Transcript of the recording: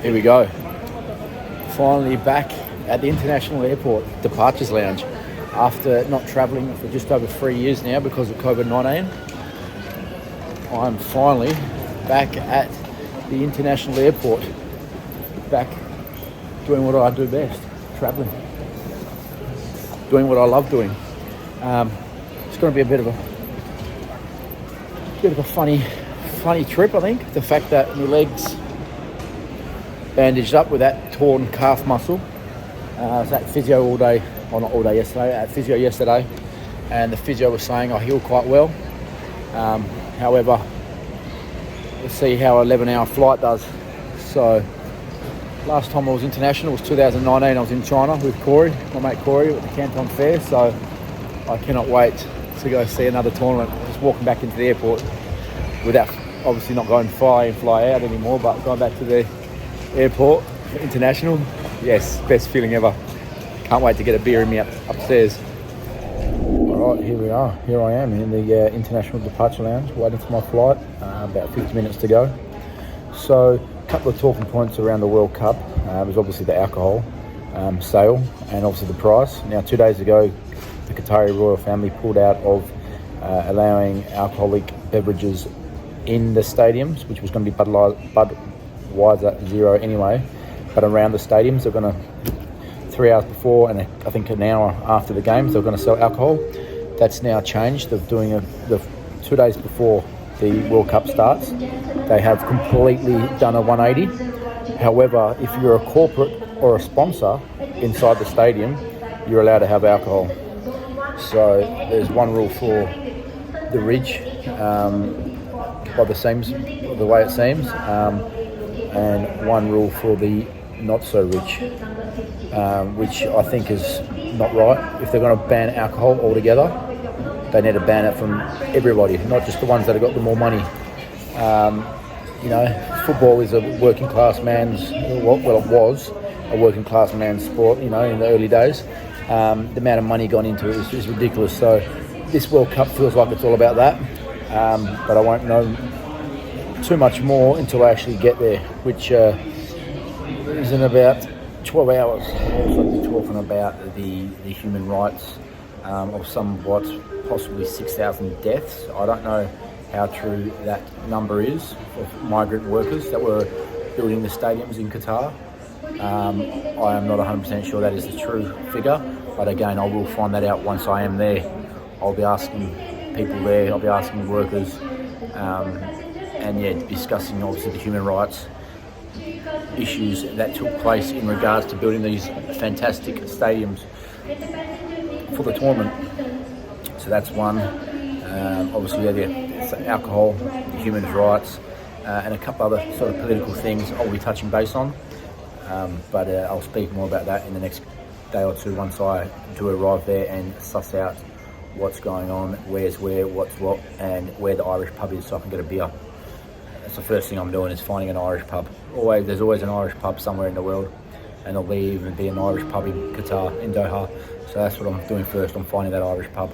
Here we go. Finally back at the International Airport Departures Lounge after not travelling for just over 3 years now because of COVID-19. I'm finally back at the International Airport, back doing what I do best, travelling, doing what I love doing. It's going to be a bit of a funny trip, I think. The fact that my legs bandaged up with that torn calf muscle. I was at physio all day, well not all day yesterday, at physio yesterday, and the physio was saying I healed quite well. However, let's see how an 11-hour flight does. So, last time I was international was 2019. I was in China with Corey, my mate Corey, at the Canton Fair. So, I cannot wait to go see another tournament. Just walking back into the airport without, obviously not going fly in, fly out anymore, but going back to the airport, international. Yes, best feeling ever. Can't wait to get a beer in me upstairs. All right, here we are. Here I am in the International Departure Lounge, waiting for my flight. About 50 minutes to go. So, a couple of talking points around the World Cup. Was obviously the alcohol sale and obviously the price. Now, 2 days ago, the Qatari royal family pulled out of allowing alcoholic beverages in the stadiums, which was going to be Budweiser Zero anyway. But around the stadiums, they're going to, 3 hours before and I think an hour after the games, they're going to sell alcohol. That's now changed. They're doing the 2 days before the World Cup starts. They have completely done a 180. However, if you're a corporate or a sponsor inside the stadium, you're allowed to have alcohol. So there's one rule for the rich, by the way it seems, and one rule for the not so rich, which I think is not right. If they're going to ban alcohol altogether, they need to ban it from everybody, not just the ones that have got the more money. Football is a working class man's, well it was a working class man's sport, in the early days. The amount of money gone into it is ridiculous. So this World Cup feels like it's all about that, but I won't know too much more until I actually get there, which is in about 12 hours. I'll also be talking about the human rights of somewhat possibly 6,000 deaths. I don't know how true that number is of migrant workers that were building the stadiums in Qatar. I am not 100% sure that is the true figure, but again, I will find that out once I am there. I'll be asking people there, I'll be asking workers, and discussing obviously the human rights issues that took place in regards to building these fantastic stadiums for the tournament. So that's one. Obviously, it's alcohol, human rights, and a couple other sort of political things I'll be touching base on. But I'll speak more about that in the next day or two once I do arrive there and suss out what's going on, where's where, what's what, and where the Irish pub is so I can get a beer. That's the first thing I'm doing, is finding an Irish pub. There's always an Irish pub somewhere in the world, and there'll even be an Irish pub in Qatar, in Doha. So that's what I'm doing first, I'm finding that Irish pub.